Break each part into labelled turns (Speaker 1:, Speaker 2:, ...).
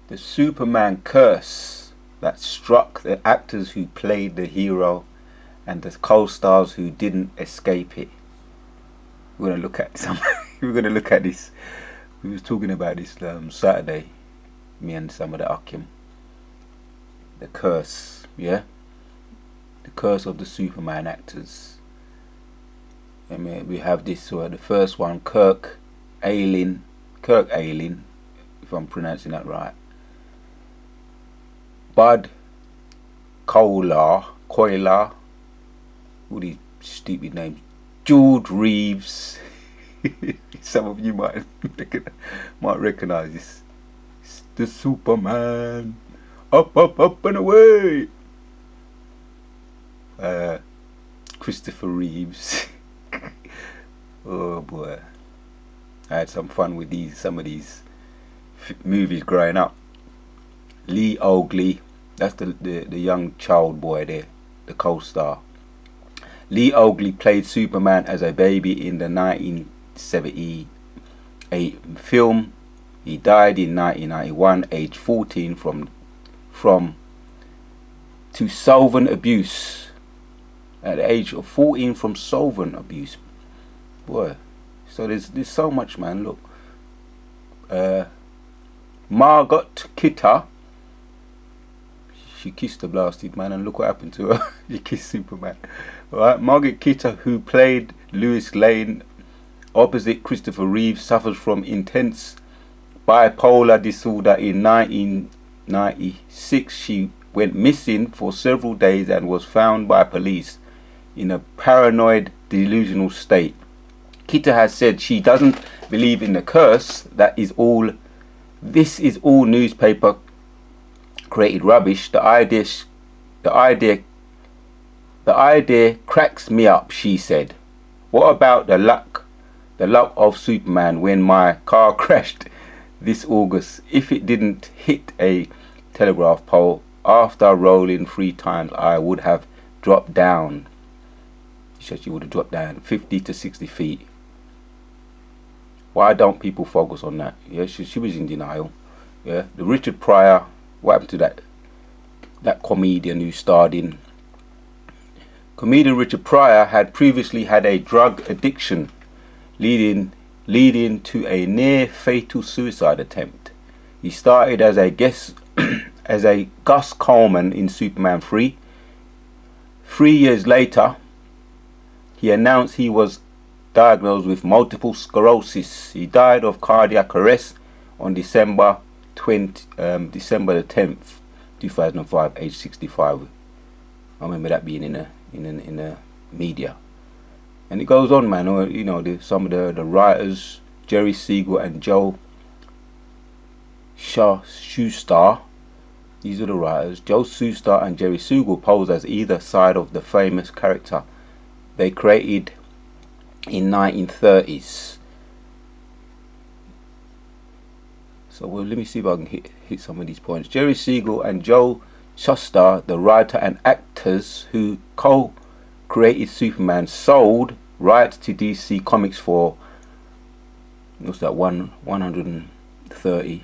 Speaker 1: The Superman curse that struck the actors who played the hero and the co-stars who didn't escape it. We're gonna look at some. We're gonna look at this. We was talking about this Saturday, me and some of the Akim. The curse, yeah, the curse of the Superman actors. I mean, we have this. The first one, Kirk Aylin, if I'm pronouncing that right. Bud Kolar, all these stupid names. George Reeves. Some of you might recognize this. It's the Superman. Up, up, up and away. Christopher Reeves. Oh boy, I had some fun with some of these movies growing up. Lee Ogley, that's the young child boy there, the co-star. Lee Ogley played Superman as a baby in the 1978 film. He died in 1991, aged 14, from solvent abuse. At the age of 14, from solvent abuse. Boy, so there's so much, man. Look, Margot Kidder, she kissed the blasted man, and look what happened to her. She kissed Superman. All right, Margot Kidder, who played Lois Lane opposite Christopher Reeves, suffers from intense bipolar disorder. In 1996, she went missing for several days and was found by police in a paranoid, delusional state. Kidder has said she doesn't believe in the curse. This is all newspaper created rubbish. The idea cracks me up, she said. What about the luck of Superman when my car crashed this August? If it didn't hit a telegraph pole after rolling 3 times, I would have dropped down. She said she would have dropped down 50 to 60 feet. Why don't people focus on that? Yeah, she was in denial. Yeah, the Richard Pryor. What happened to that comedian who starred in? Comedian Richard Pryor had previously had a drug addiction, leading to a near fatal suicide attempt. He started as a guest as a Gus Coleman in Superman 3. 3 years later, he announced he was diagnosed with multiple sclerosis. He died of cardiac arrest on December the 10th, 2005, age 65. I remember that being in the media. And it goes on, man. You know, some of the writers, Jerry Siegel and Joe Shuster. These are the writers. Joe Shuster and Jerry Siegel pose as either side of the famous character they created in 1930s. So let me see if I can hit some of these points. Jerry Siegel and Joe Shuster, the writer and actors who co-created Superman, sold rights to DC Comics for what's that, 130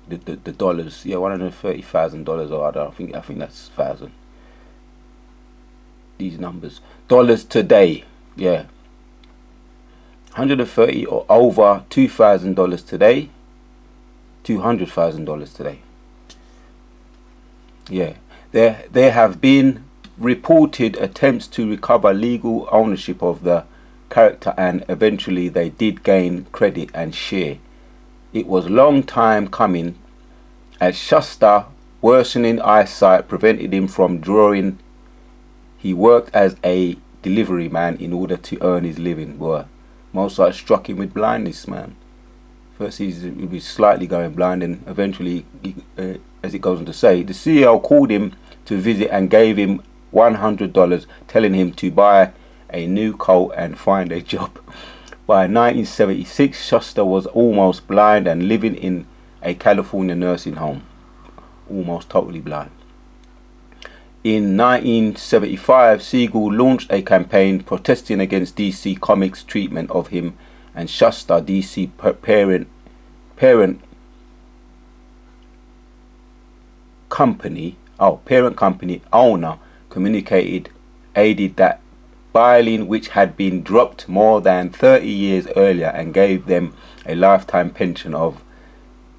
Speaker 1: the dollars, yeah, $130,000, or I think that's thousand. These numbers, dollars today, yeah, 130 or over $2,000 today, $200,000 today. Yeah, there have been reported attempts to recover legal ownership of the character, and eventually they did gain credit and share. It was a long time coming, as Shuster worsening eyesight prevented him from drawing. He worked as a delivery man in order to earn his living. Boy, Mozart struck him with blindness, man. First he was slightly going blind, and eventually, as it goes on to say, the CEO called him to visit and gave him $100, telling him to buy a new coat and find a job. By 1976, Shuster was almost blind and living in a California nursing home. Almost totally blind. In 1975, Siegel launched a campaign protesting against DC Comics' treatment of him and Shuster, DC parent parent company owner communicated aided that filing, which had been dropped more than 30 years earlier, and gave them a lifetime pension of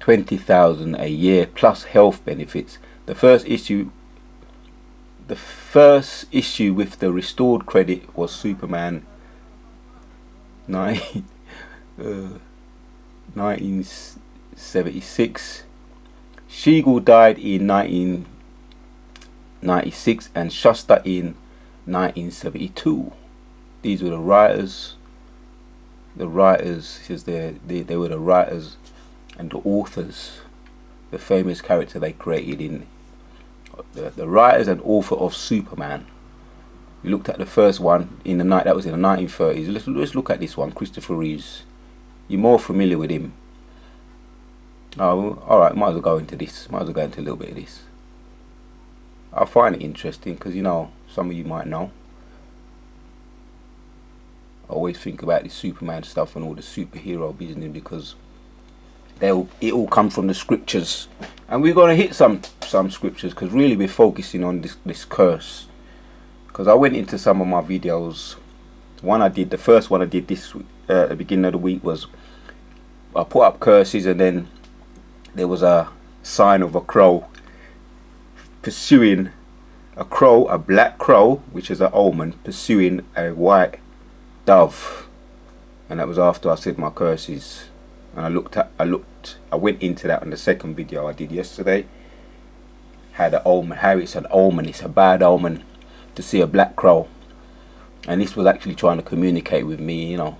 Speaker 1: $20,000 a year plus health benefits. The first issue with the restored credit was Superman 1976. Siegel died in 1996 and Shuster in 1972. These were the writers. The writers, says they were the writers and the authors. The famous character they created in the writers and author of Superman. We looked at the first one in the night. That was in the 1930s. Let's look at this one, Christopher Reeves. You're more familiar with him. Oh, all right. Might as well go into this. Might as well go into a little bit of this. I find it interesting because, you know, some of you might know. I always think about this Superman stuff and all the superhero business because it all comes from the scriptures, and we're going to hit some scriptures because really we're focusing on this curse. Because I went into some of my videos. The first one I did this at the beginning of the week was I put up curses, and then there was a sign of a crow pursuing a black crow, which is an omen, pursuing a white dove, and that was after I said my curses. And I went into that on the second video I did yesterday. Had an omen, how it's an omen, it's a bad omen to see a black crow. And this was actually trying to communicate with me, you know.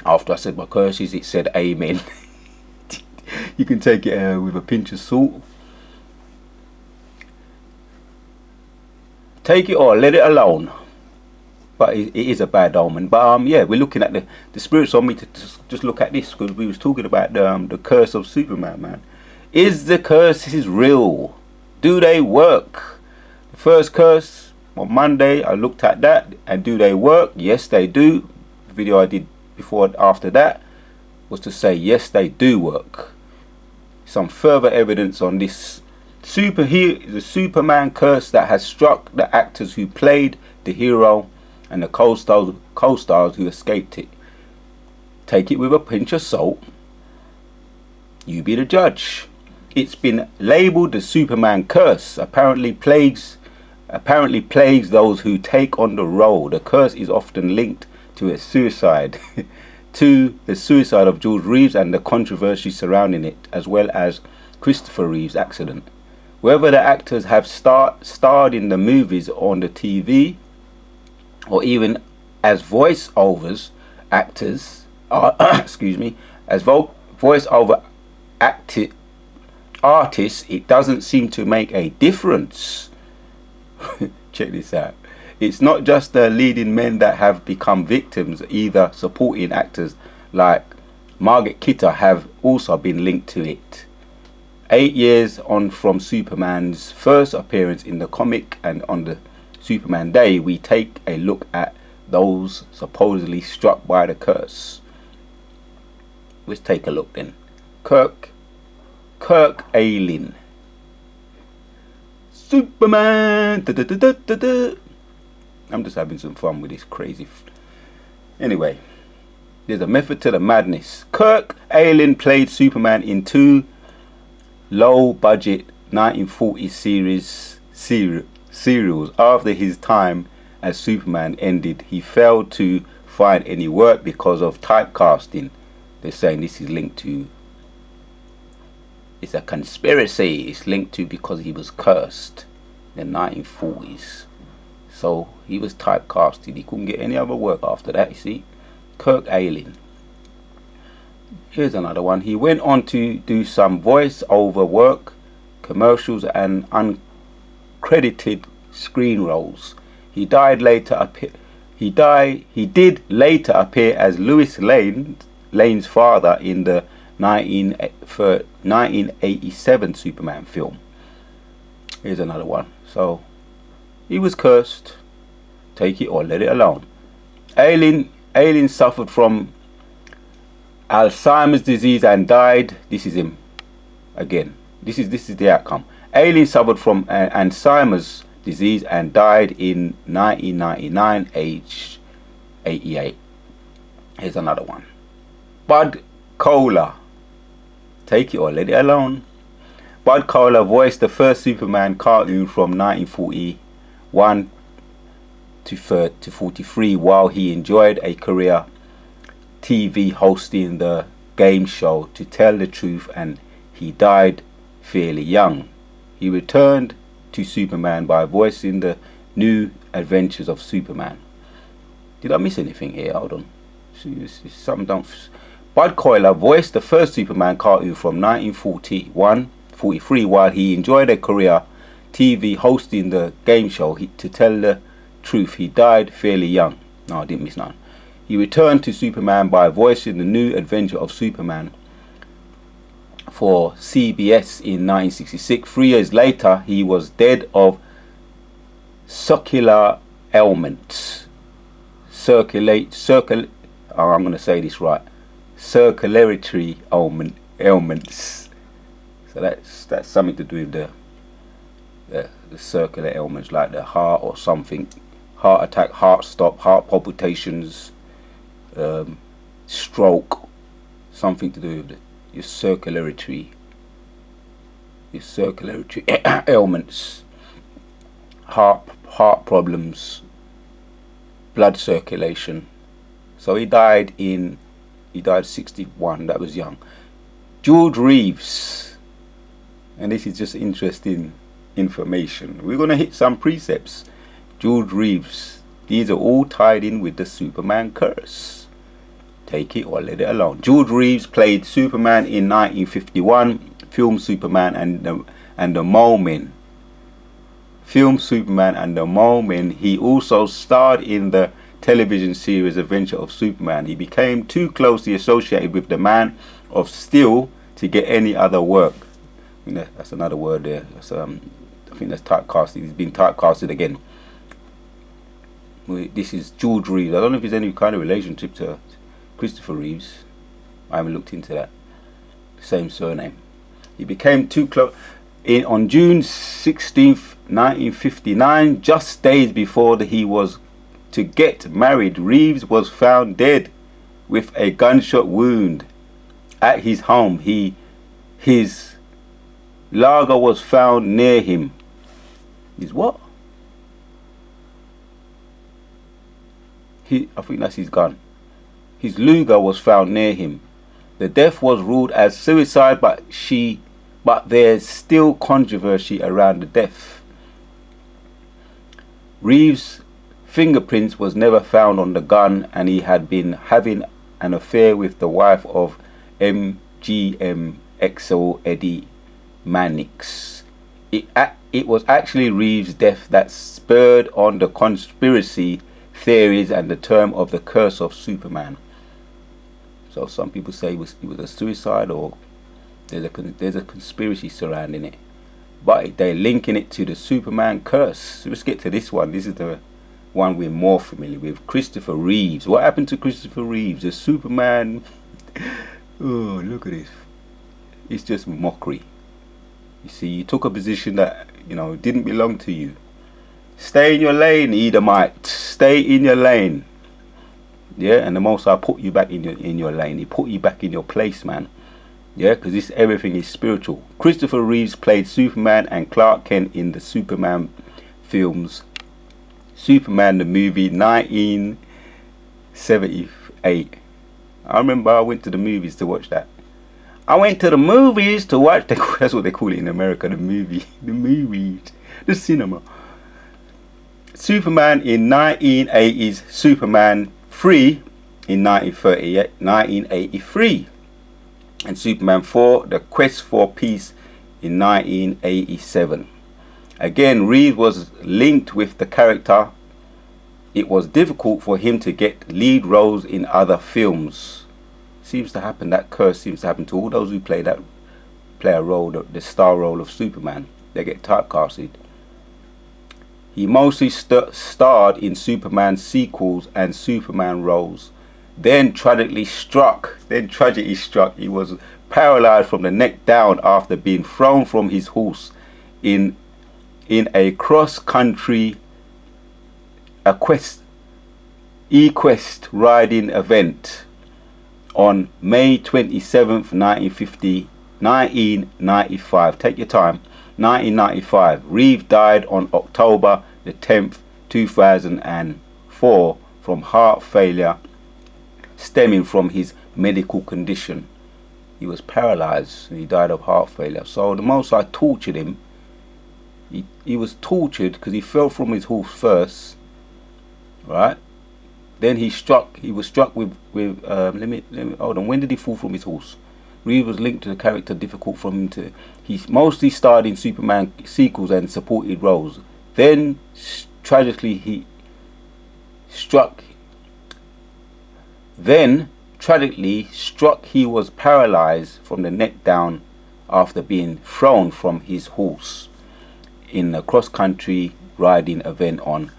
Speaker 1: After I said my curses, it said amen. You can take it with a pinch of salt. Take it or let it alone. But it is a bad omen. But yeah, we're looking at the spirits on me to just look at this, because we was talking about the curse of Superman, man. Is the curses real? Do they work? The first curse on Monday, I looked at that, and do they work? Yes, they do. The video I did after that was to say yes, they do work. Some further evidence on this the Superman curse that has struck the actors who played the hero and the co-stars who escaped it. Take it with a pinch of salt. You be the judge. It's been labelled the Superman curse. Apparently plagues those who take on the role. The curse is often linked to a suicide, to the suicide of George Reeves and the controversy surrounding it, as well as Christopher Reeves' accident. Whether the actors have starred in the movies or on the TV, or even as voiceovers actors, excuse me, as voiceover artists, it doesn't seem to make a difference. Check this out. It's not just the leading men that have become victims, either supporting actors like Margaret Kidder have also been linked to it. 8 years on from Superman's first appearance in the comic, and on the Superman Day, we take a look at those supposedly struck by the curse. Let's take a look then. Kirk Alyn. Superman. Da, da, da, da, da, da. I'm just having some fun with this crazy. Anyway, there's a method to the madness. Kirk Alyn played Superman in two low-budget 1940s serials. After his time as Superman ended, he failed to find any work because of typecasting. They're saying this is linked to, it's a conspiracy. It's linked to because he was cursed in the 1940s. So he was typecasted. He couldn't get any other work after that, you see. Kirk Alyn. Here's another one. He went on to do some voice-over work, commercials, and uncredited screen roles. He did later appear as Lois Lane's father in the 1987 Superman film. Here's another one. So he was cursed. Take it or let it alone. Alyn suffered from Alzheimer's disease and died. This is him again. This is the outcome. Alien suffered from Alzheimer's disease and died in 1999, aged 88. Here's another one. Bud Kohler. Take it or let it alone. Bud Kohler voiced the first Superman cartoon from 1941 to 43 while he enjoyed a career TV hosting the game show To Tell the Truth, and he died fairly young. He returned to Superman by voicing the New Adventures of Superman. Did I miss anything here? Hold on. Something don't. Bud Kohler voiced the first Superman cartoon from 1943 while he enjoyed a career TV hosting the game show To Tell the Truth. He died fairly young. No, I didn't miss none. He returned to Superman by voicing the New Adventure of Superman for CBS in 1966. 3 years later, he was dead of circular ailments. I'm going to say this right. Circulatory ailments. So that's something to do with the circular ailments, like the heart or something. Heart attack, heart stop, heart palpitations, stroke, something to do with your circulatory ailments, heart problems, blood circulation. So he died 61. That was young. George Reeves, and this is just interesting information. We're going to hit some precepts. George Reeves, these are all tied in with the Superman curse. Take it or let it alone. George Reeves played Superman in 1951 film Superman and the Moment. Film Superman and the Moment. He also starred in the television series Adventure of Superman. He became too closely associated with the Man of Steel to get any other work. I think that's another word there. I think that's typecasting. He's been typecasted again. This is George Reeves. I don't know if there's any kind of relationship to Christopher Reeves. I haven't looked into that. Same surname. He became too close. On June 16th, 1959, just days before he was to get married, Reeves was found dead with a gunshot wound at his home. His Luger was found near him. His what? I think that's his gun. His Luger was found near him. The death was ruled as suicide, but there's still controversy around the death. Reeves' fingerprints was never found on the gun, and he had been having an affair with the wife of MGM-XO Eddie Mannix. It was actually Reeves' death that spurred on the conspiracy theories and the term of the curse of Superman. So some people say it was a suicide, or there's a conspiracy surrounding it, but they're linking it to the Superman curse. So let's get to this one. This is the one we're more familiar with. Christopher Reeves. What happened to Christopher Reeves? The Superman. Oh, look at this. It's just mockery. You see, you took a position that didn't belong to you. Stay in your lane, Edomite. Stay in your lane. Yeah, and the Most High put you back in your lane. He put you back in your place, man. Yeah, because everything is spiritual. Christopher Reeves played Superman and Clark Kent in the Superman films. Superman the movie, 1978. I remember I went to the movies to watch that. I went to the movies to watch that's what they call it in America, the movie. The movies. The cinema. Superman in 1980s, Superman 3 in 1983, and Superman 4, The Quest for Peace in 1987. Again, Reeves was linked with the character. It was difficult for him to get lead roles in other films. Seems to happen, that curse seems to happen to all those who play a role, the star role of Superman. They get typecasted. He mostly starred in Superman sequels and Superman roles. then tragically struck. He was paralyzed from the neck down after being thrown from his horse in a cross-country equest riding event on May 27th, 1995. Take your time. 1995. Reeve died on October the 10th, 2004 from heart failure stemming from his medical condition. He was paralyzed and he died of heart failure. So the Most High tortured him. He was tortured because he fell from his horse first, right? Then he was struck with let me hold on. When did he fall from his horse? Reeve was linked to the character difficult for him to. He mostly starred in Superman sequels and supported roles. Then tragically he struck. He was paralyzed from the neck down after being thrown from his horse in a cross-country riding event on,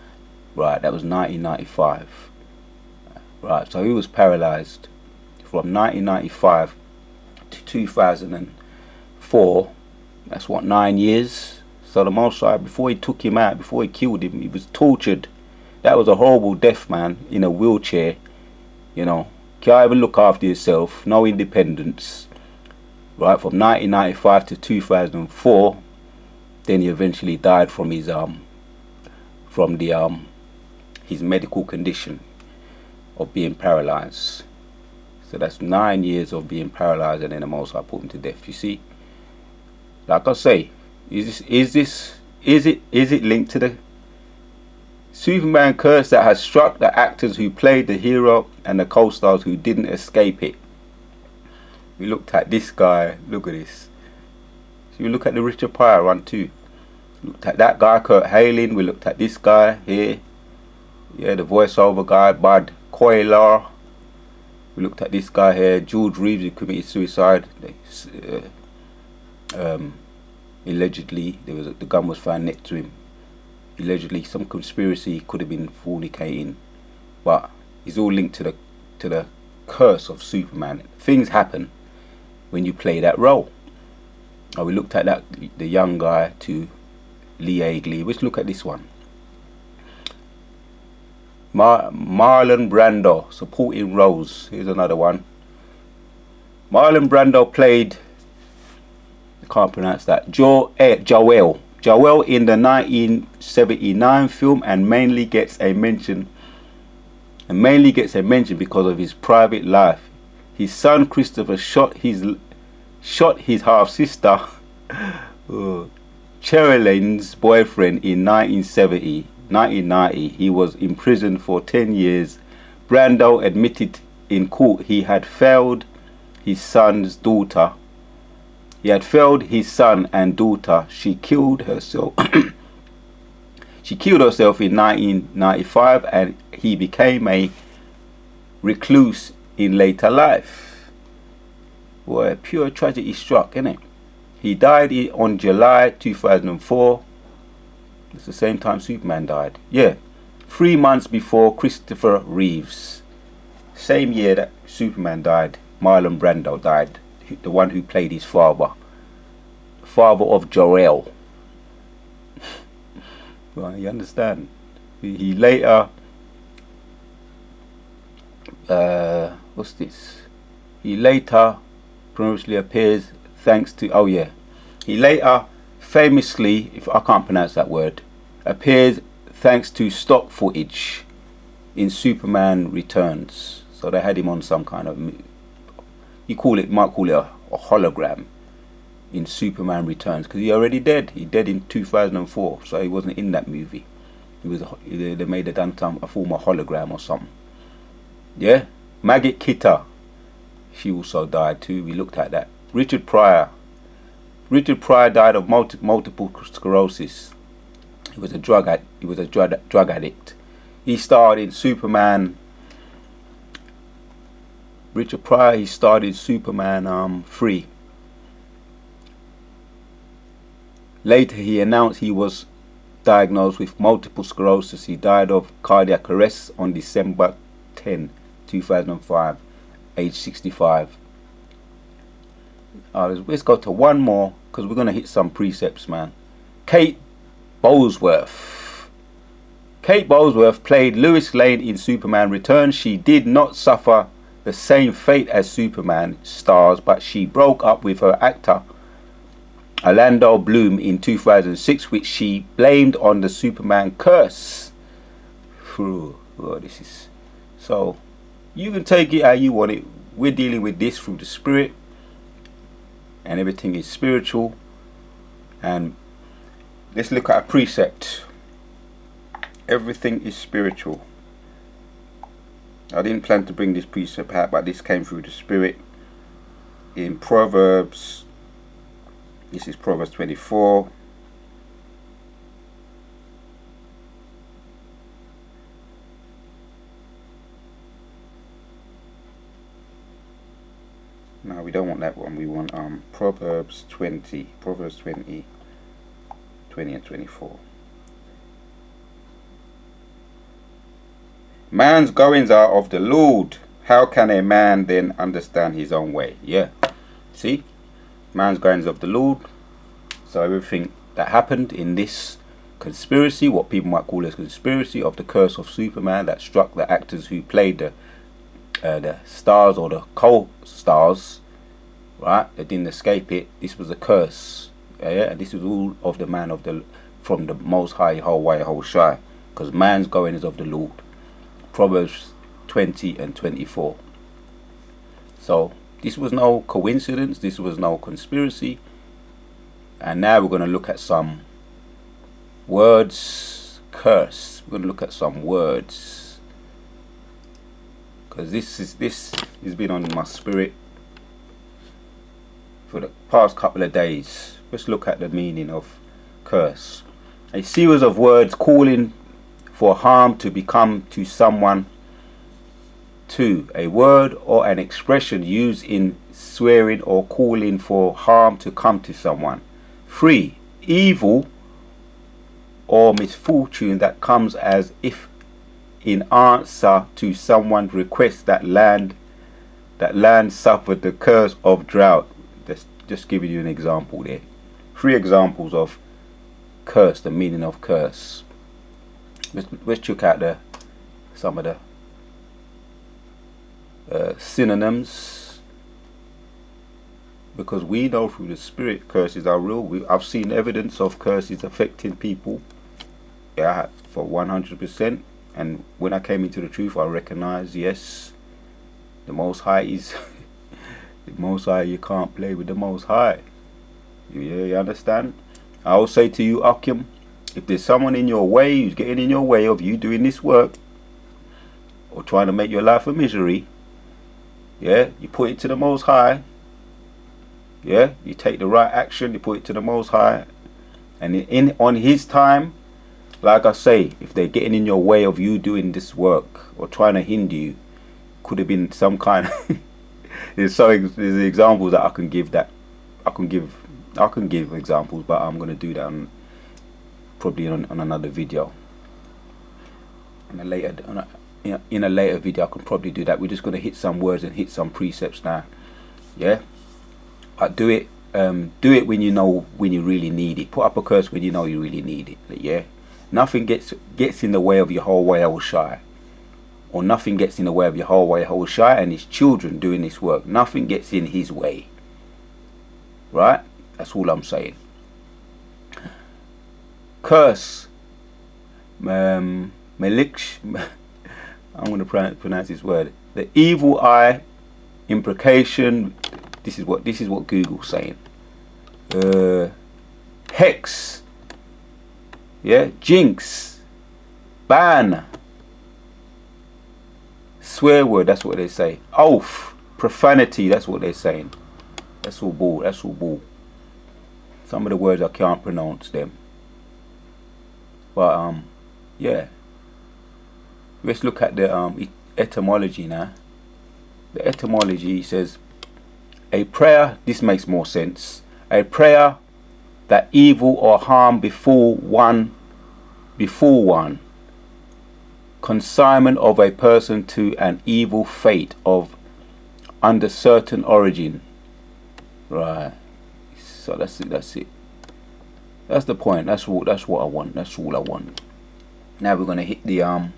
Speaker 1: right, that was 1995. Right, so he was paralyzed from 1995 to 2004. That's what, 9 years. So the Most High, before he took him out, before he killed him, he was tortured. That was a horrible death, man, in a wheelchair. You know, can't even look after yourself, no independence. Right, from 1995 to 2004. Then he eventually died from his his medical condition of being paralyzed. So that's 9 years of being paralyzed, and then the Most High put him to death. You see, like I say, is it linked to the Superman curse that has struck the actors who played the hero and the co-stars who didn't escape it? We looked at this guy. Look at this. So you look at the Richard Pryor one too. Looked at that guy, Kurt Haling. We looked at this guy here. Yeah, the voiceover guy, Bud Coilar. We looked at this guy here, George Reeves, who committed suicide. Allegedly, the gun was found next to him. Allegedly, some conspiracy, could have been fornicating, but it's all linked to the curse of Superman. Things happen when you play that role. Oh, we looked at that, the young guy to Lee Agley. Let's look at this one. Marlon Brando, supporting roles. Here's another one. Marlon Brando played, I can't pronounce that, Joel in the 1979 film, and mainly gets a mention because of his private life. His son Christopher shot his half sister Cherylyn's boyfriend in 1990. He was imprisoned for 10 years. Brando admitted in court he had failed his son's daughter. He had failed his son and daughter. She killed herself. She killed herself in 1995, and he became a recluse in later life. Boy, pure tragedy struck, innit? He died on July 2004. It's the same time Superman died. Yeah, 3 months before Christopher Reeves. Same year that Superman died, Marlon Brando died. The one who played his father of Jor-El. Well, you understand? He later, what's this? He later promotionally appears thanks to, oh yeah, he later famously, if I can't pronounce that word, appears thanks to stock footage in Superman Returns. So they had him on some kind of, might call it a hologram in Superman Returns, because he already dead. He dead in 2004, so he wasn't in that movie. They made a form of hologram or something. Yeah, Maggot Kitter, she also died too. We looked at that. Richard Pryor died of multiple sclerosis. He was a drug addict. He starred in Superman. Richard Pryor, he starred in Superman 3. Later he announced he was diagnosed with multiple sclerosis. He died of cardiac arrest on December 10, 2005, age 65. Let's go to one more, because we're going to hit some precepts, man. Kate Bosworth. Kate Bosworth played Lois Lane in Superman Returns. She did not suffer the same fate as Superman stars, but she broke up with her actor Orlando Bloom in 2006, which she blamed on the Superman curse. Oh, this is so, you can take it how you want it. We're dealing with this through the spirit, and everything is spiritual. And let's look at a precept. Everything is spiritual. I didn't plan to bring this precept out, but this came through the spirit in Proverbs. This is Proverbs 24. No, we don't want that one. We want Proverbs 20. Proverbs 20 and 24. Man's goings are of the Lord. How can a man then understand his own way? Yeah. See? Man's goings of the Lord. So everything that happened in this conspiracy, what people might call a conspiracy of the curse of Superman that struck the actors who played the stars or the co-stars, right? They didn't escape it. This was a curse. Yeah, and this was all of the man of the from the Most High, whole Shai, because man's going is of the Lord. Proverbs 20 and 24. So this was no coincidence. This was no conspiracy. And now we're going to look at some words. Curse. We're going to look at some words, because this has been on my spirit for the past couple of days. Let's look at the meaning of curse. A series of words calling for harm to become to someone. 2. A word or an expression used in swearing or calling for harm to come to someone. 3. Evil or misfortune that comes as if in answer to someone's request that land suffered the curse of drought. Just giving you an example there. 3 examples of curse, the meaning of curse. Let's check out some of the synonyms, because we know through the spirit curses are real. I've seen evidence of curses affecting people, yeah, for 100%. And when I came into the truth, I recognized, yes, the Most High is the Most High. You can't play with the Most High. You understand? I will say to you, Akim, if there's someone in your way who's getting in your way of you doing this work, or trying to make your life a misery, yeah, you put it to the Most High. Yeah, you take the right action, you put it to the Most High, and on His time, like I say, if they're getting in your way of you doing this work or trying to hinder you, could have been some kind of there's examples that I can give examples, but I'm going to do that probably on another video. In a later video I can probably do that. We're just going to hit some words and hit some precepts now. Yeah, do it when you know, when you really need it. Put up a curse when you know you really need it. Yeah, nothing gets in the way of your whole way whole Shai, or nothing gets in the way of your whole way whole Shai and his children doing this work. Nothing gets in his way, right? That's all I'm saying. Curse, Meliksh, I'm going to pronounce this word. The evil eye, imprecation. This is what Google's saying. Hex, yeah, jinx, ban, swear word. That's what they say. Oath, profanity. That's what they're saying. That's all bull. That's all bull. Some of the words I can't pronounce them. But yeah. Let's look at the etymology now. The etymology says, a prayer, this makes more sense. A prayer that evil or harm befall one consignment of a person to an evil fate of under certain origin. Right. So that's it. That's it. That's the point. That's what I want. That's all I want. Now we're gonna hit the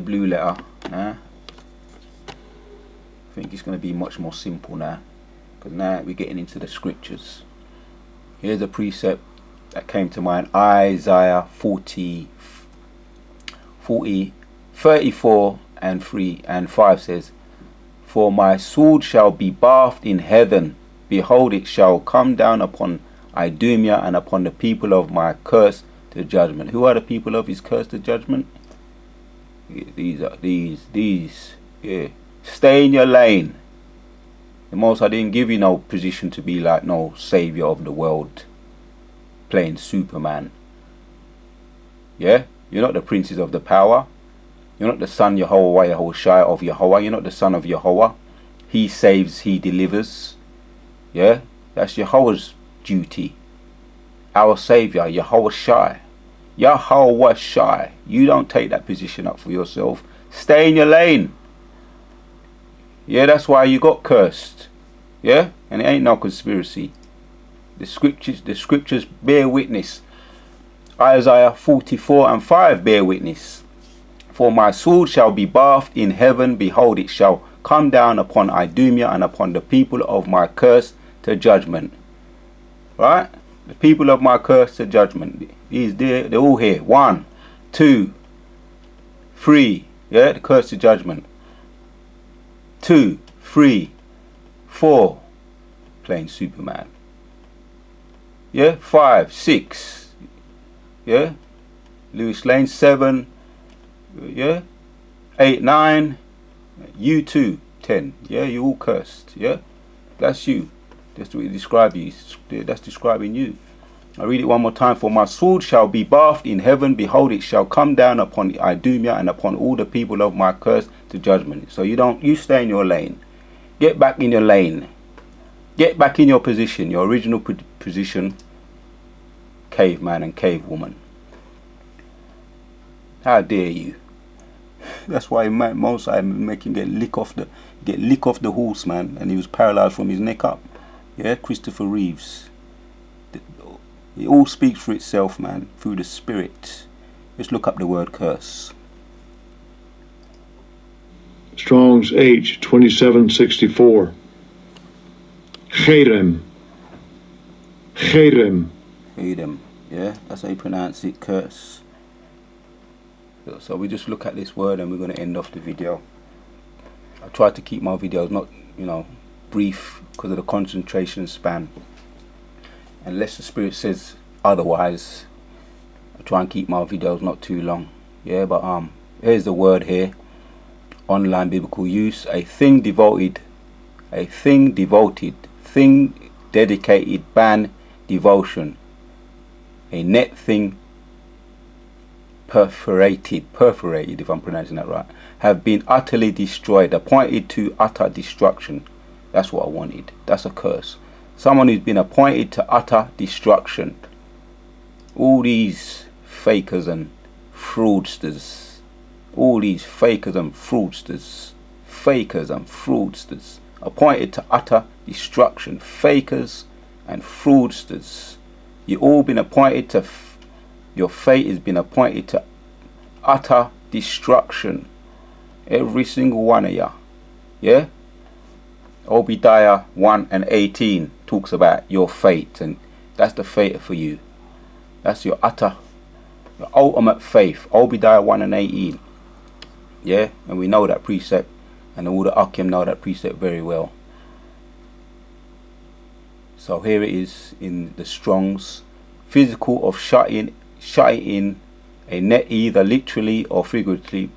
Speaker 1: blue letter. Nah. I think it's gonna be much more simple now, because now we're getting into the scriptures. Here's a precept that came to mind. Isaiah 34 and 3 and 5 says, "For my sword shall be bathed in heaven. Behold, it shall come down upon Idumea and upon the people of my curse to judgment." Who are the people of his curse to judgment? These. Yeah. Stay in your lane. The Most High didn't give you no position to be like no savior of the world, playing Superman. Yeah? You're not the princes of the power. You're not the son Yahushai of Yahweh. You're not the son of Yahweh. He saves, he delivers. Yeah? That's Yahweh's duty. Our savior, Yahushai. Yahushai. You don't take that position up for yourself. Stay in your lane. Yeah, that's why you got cursed. Yeah? And it ain't no conspiracy. The scriptures bear witness. Isaiah 44 and 5 bear witness. "For my sword shall be bathed in heaven. Behold, it shall come down upon Idumea and upon the people of my curse to judgment." Right? The people of my curse to judgment. They're all here. 1, 2, 3. Yeah, the curse to judgment. 2, 3, 4. Playing Superman. Yeah, 5, 6. Yeah, Lewis Lane. 7. Yeah, 8, 9. You too. 10. Yeah, you all cursed. Yeah, that's you. That's what it describes you. That's describing you. I read it one more time. "For my sword shall be bathed in heaven. Behold, it shall come down upon Idumea and upon all the people of my curse to judgment." So you stay in your lane. Get back in your lane. Get back in your position, your original position, caveman and cavewoman. How dare you? That's why most I make him get lick off the horse, man, and he was paralyzed from his neck up. Yeah, Christopher Reeves. It all speaks for itself, man, through the spirit. Just look up the word curse.
Speaker 2: Strong's H 2764. Cherem. Cherem.
Speaker 1: Edom. Yeah, that's how you pronounce it, curse. So we just look at this word and we're going to end off the video. I try to keep my videos not, brief because of the concentration span. Unless the Spirit says otherwise, I try and keep my videos not too long. Yeah, but here's the word here. Online biblical use. A thing devoted, thing dedicated, ban, devotion. A net thing perforated, if I'm pronouncing that right, have been utterly destroyed, appointed to utter destruction. That's what I wanted. That's a curse. Someone who's been appointed to utter destruction. All these fakers and fraudsters. All these fakers and fraudsters. Fakers and fraudsters. Appointed to utter destruction. Fakers and fraudsters. You've all been appointed to... Your fate has been appointed to utter destruction. Every single one of you. Yeah? Obadiah 1 and 18 talks about your fate, and that's the fate for you. That's your ultimate faith. Obadiah 1 and 18. Yeah? And we know that precept, and all the Akim know that precept very well. So here it is in the Strong's. Physical of shutting in a net, either literally or figuratively,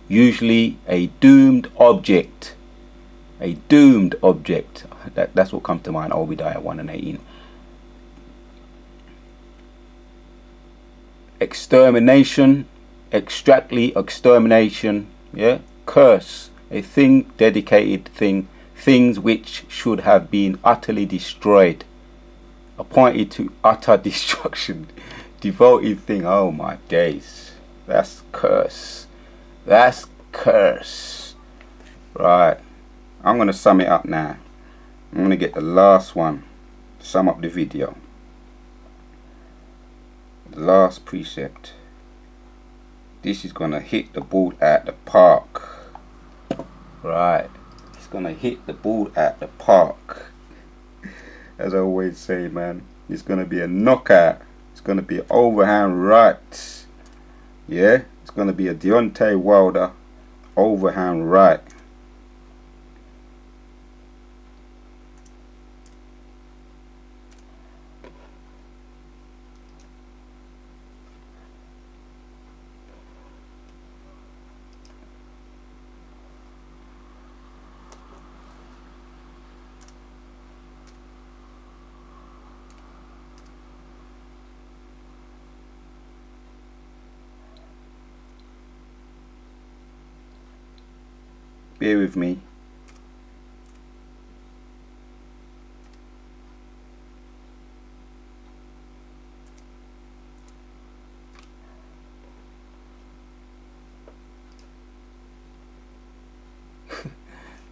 Speaker 1: usually a doomed object. A doomed object. That's what comes to mind. Obadiah 1 and 18. Extermination, extermination. Yeah. Curse, a thing, dedicated thing, things which should have been utterly destroyed. Appointed to utter destruction. devoted thing. Oh my days. That's curse. That's curse. Right. I'm going to sum it up now. I'm going to get the last one. Sum up the video. The last precept. This is going to hit the ball at the park. Right. It's going to hit the ball at the park. As I always say, man. It's going to be a knockout. It's going to be an overhand right. Yeah. It's going to be a Deontay Wilder overhand right. Bear with me.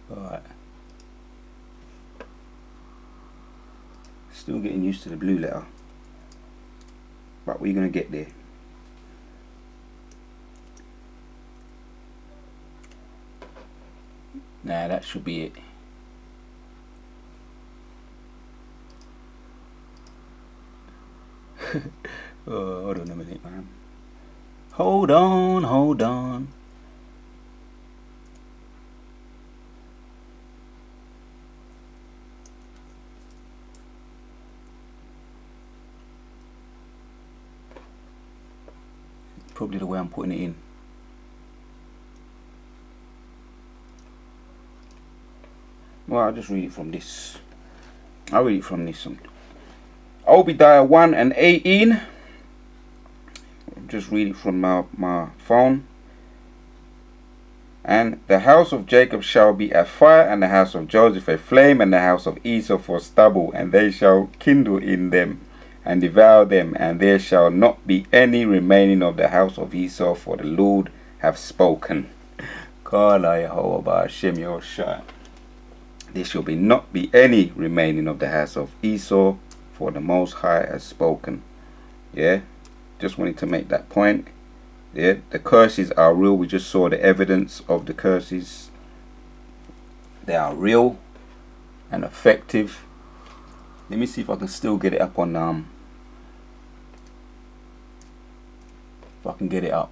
Speaker 1: Alright. Still getting used to the blue letter. But we're going to get there. Nah, that should be it. Oh, hold on a minute, man. Hold on, hold on. Probably the way I'm putting it in. Well, I'll just read it from this. I'll read it from this one. Obadiah 1 and 18. I'll just read it from my phone. And the house of Jacob shall be a fire, and the house of Joseph a flame, and the house of Esau for stubble, and they shall kindle in them and devour them, and there shall not be any remaining of the house of Esau, for the Lord hath spoken. There shall not be any remaining of the house of Esau, for the Most High has spoken. Yeah, just wanted to make that point. Yeah, the curses are real. We just saw the evidence of the curses. They are real and effective. Let me see if I can still get it up on if I can get it up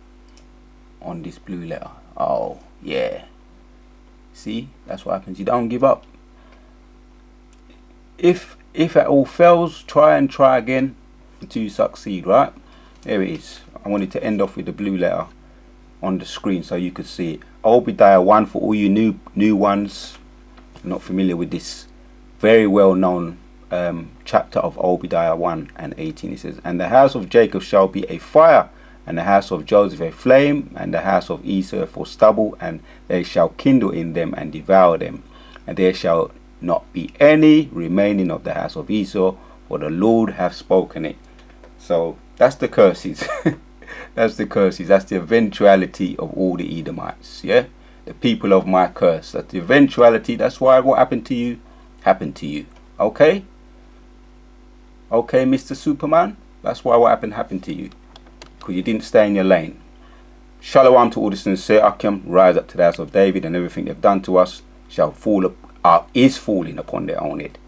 Speaker 1: on this blue letter. Oh yeah. See, that's what happens. You don't give up. If it all fails, try and try again until you succeed, right? There it is. I wanted to end off with the blue letter on the screen so you could see it. Obadiah 1 for all you new ones not familiar with this very well known chapter of Obadiah 1 and 18. It says, and the house of Jacob shall be a fire, and the house of Joseph a flame, and the house of Esau for stubble, and they shall kindle in them and devour them, and there shall not be any remaining of the house of Esau, for the Lord hath spoken it. So that's the curses. That's the curses. That's the eventuality of all the Edomites. Yeah, the people of my curse. That's the eventuality. That's why what happened to you happened to you. Okay, Mr. Superman. That's why what happened to you, because you didn't stay in your lane. Shalom to all the sincere Akim. Rise up to the house of David, and everything they've done to us shall fall is falling upon their own head.